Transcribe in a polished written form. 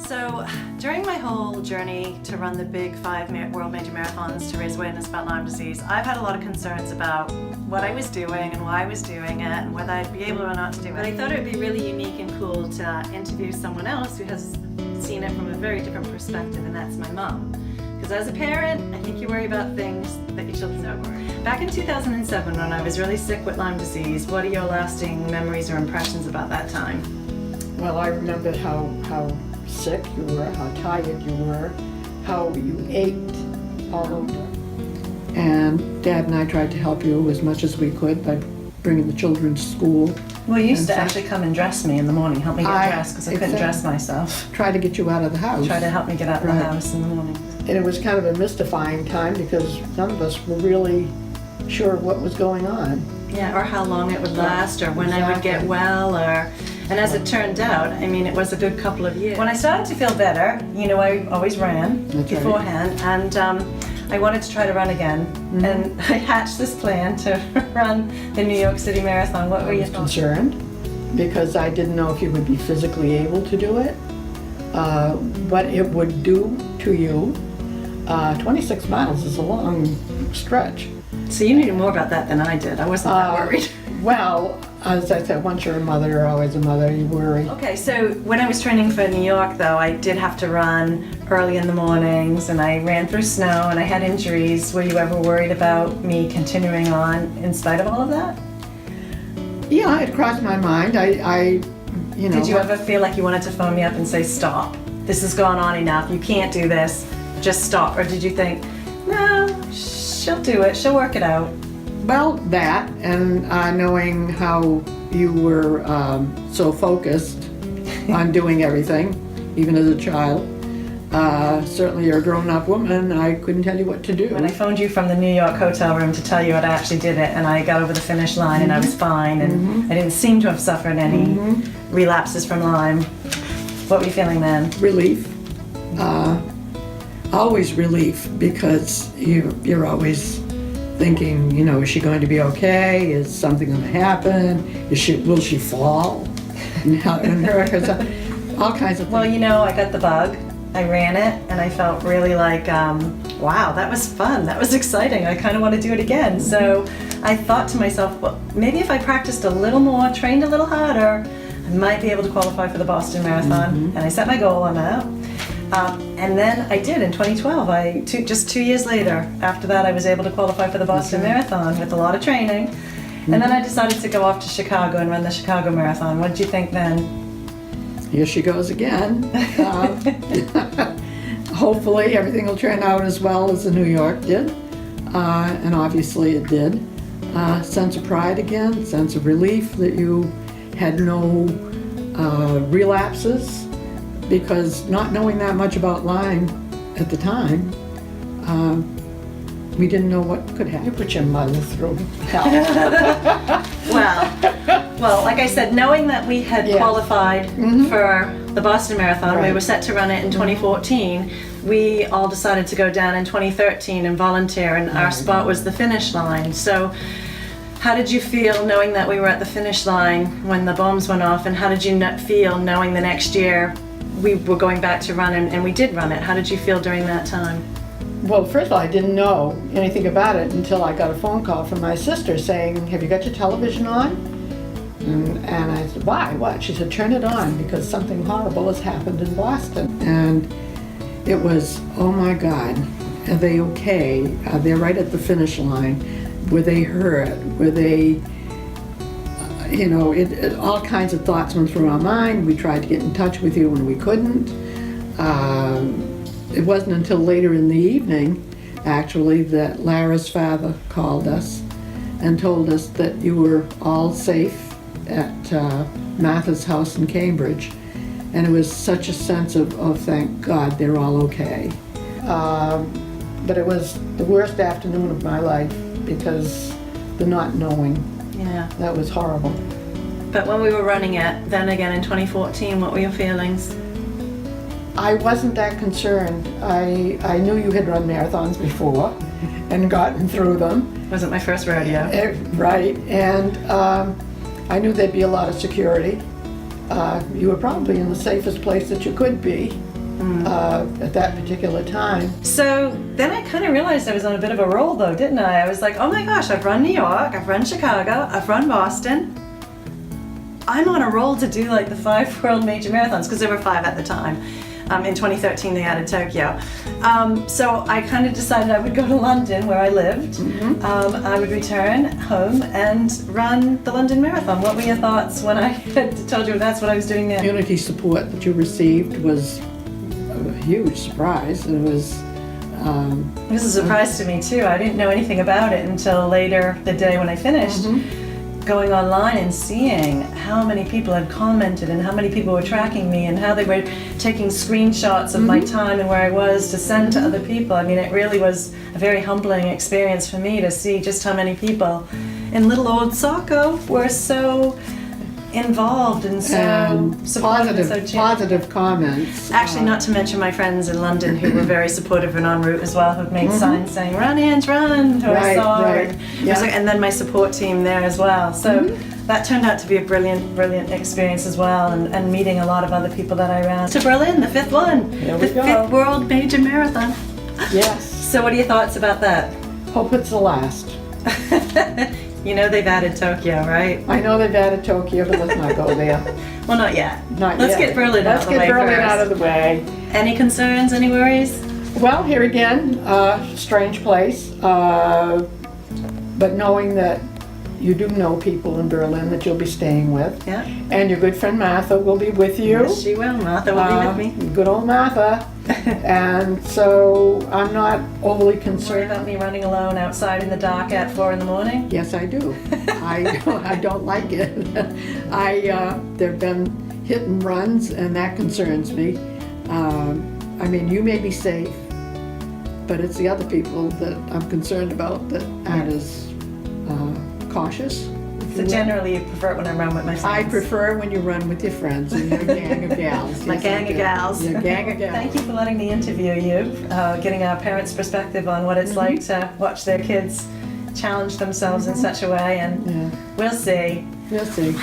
So during my whole journey to run the big 5 world major marathons to raise awareness about Lyme disease, I've had a lot of concerns about what I was doing and why I was doing it and whether I'd be able or not to do it. But I thought it would be really unique and cool to interview someone else who has seen it from a very different perspective, and that's my mom. Because as a parent, I think you worry about things that your children don't worry. Back in 2007, when I was really sick with Lyme disease, what are your lasting memories or impressions about that time? Well, I remember how sick you were, how tired you were, how you ached all over. And Dad and I tried to help you as much as we could by bringing the children to school. Well, you used to actually come and dress me in the morning, help me get dressed because I couldn't dress myself. Try to get you out of the house. Try to help me get out of the house in the morning. And it was kind of a mystifying time because none of us were really sure what was going on. Yeah, or how long it would last, or when I would get well, or... And as it turned out, I mean, it was a good couple of years. When I started to feel better, you know, I always ran beforehand, and I wanted to try to run again. Mm-hmm. And I hatched this plan to run the New York City Marathon. What were you concerned? Because I didn't know if you would be physically able to do it, what it would do to you. 26 miles is a long stretch. So you knew more about that than I did. I wasn't that worried. Well, as I said, once you're a mother, you're always a mother, you worry. Okay, so when I was training for New York, though, I did have to run early in the mornings, and I ran through snow, and I had injuries. Were you ever worried about me continuing on in spite of all of that? Yeah, it crossed my mind. You know. Did you ever feel like you wanted to phone me up and say, stop, this has gone on enough, you can't do this, just stop? Or did you think, no, she'll do it, she'll work it out? Well, that, and knowing how you were so focused on doing everything, even as a child. Certainly you're a grown-up woman, I couldn't tell you what to do. When I phoned you from the New York hotel room to tell you I actually did it, and I got over the finish line, and I was fine, and I didn't seem to have suffered any relapses from Lyme. What were you feeling then? Relief. Always relief, because you're always thinking, you know, is she going to be okay? Is something going to happen? Will she fall? And all kinds of things. Well, you know, I got the bug. I ran it, and I felt really like, wow, that was fun. That was exciting. I kind of want to do it again. So I thought to myself, well, maybe if I practiced a little more, trained a little harder, I might be able to qualify for the Boston Marathon. And I set my goal on that. And then I did in 2012. Just 2 years later, after that, I was able to qualify for the Boston Marathon with a lot of training. And then I decided to go off to Chicago and run the Chicago Marathon. What did you think then? Here she goes again. Hopefully everything will turn out as well as the New York did. And obviously it did. Sense of pride again, sense of relief that you had no relapses. Because not knowing that much about Lyme at the time, we didn't know what could happen. You put your mother through hell. Well, like I said, knowing that we had qualified for the Boston Marathon, we were set to run it in 2014, we all decided to go down in 2013 and volunteer, and our spot was the finish line. So how did you feel knowing that we were at the finish line when the bombs went off, and how did you feel knowing the next year we were going back to run, and we did run it? How did you feel during that time? Well, first of all, I didn't know anything about it until I got a phone call from my sister saying, have you got your television on? And I said, why? What? She said, turn it on because something horrible has happened in Boston. And it was, oh my God, are they okay? They're right at the finish line. Were they hurt? Were they... you know, all kinds of thoughts went through our mind. We tried to get in touch with you and we couldn't. It wasn't until later in the evening, actually, that Lara's father called us and told us that you were all safe at Martha's house in Cambridge. And it was such a sense of thank God they're all okay. But it was the worst afternoon of my life because the not knowing. Yeah. That was horrible. But when we were running it, then again in 2014, what were your feelings? I wasn't that concerned. I knew you had run marathons before and gotten through them. Wasn't my first rodeo. Right, and I knew there'd be a lot of security. You were probably in the safest place that you could be. at that particular time. So then I kind of realized I was on a bit of a roll though, didn't I? I was like, oh my gosh, I've run New York, I've run Chicago, I've run Boston. I'm on a roll to do like the 5 world major marathons, because there were 5 at the time. In 2013 they added Tokyo. So I kind of decided I would go to London where I lived. I would return home and run the London Marathon. What were your thoughts when I had told you that's what I was doing there? Community support that you received was a huge surprise. It was It was a surprise to me too. I didn't know anything about it until later the day when I finished. Going online and seeing how many people had commented and how many people were tracking me and how they were taking screenshots of my time and where I was to send to other people. I mean, it really was a very humbling experience for me to see just how many people in little old Saco were so involved and so supportive and so cheerful. positive comments. Actually, not to mention my friends in London who were very supportive and en route as well, who've made signs saying, run, Ange, run, who I saw. And then my support team there as well. So that turned out to be a brilliant, brilliant experience as well, and meeting a lot of other people that I ran. To Berlin, the 5th one. The 5th World Major Marathon. Yes. So what are your thoughts about that? Hope it's the last. You know they've added Tokyo, right? I know they've added Tokyo, but let's not go there. Well, not yet. Not Let's yet. get Berlin out of the way Let's get Berlin first. out of the way. Any concerns, any worries? Well, here again, strange place, but knowing that you do know people in Berlin that you'll be staying with. Yeah. And your good friend Martha will be with you. Yes, she will. Martha will be with me. Good old Martha. And so I'm not overly Worry concerned. about me running alone outside in the dark at 4 in the morning? Yes, I do. I don't like it. There've been hit and runs, and that concerns me. I mean, you may be safe, but it's the other people that I'm concerned about that aren't as cautious. So generally you prefer it when I run with my friends? I prefer when you run with your friends and your gang of gals. My Yes, gang I of do. gals. Your gang of gals. Thank you for letting me interview you, getting our parents' perspective on what it's like to watch their kids challenge themselves in such a way, and Yeah. we'll see. We'll see.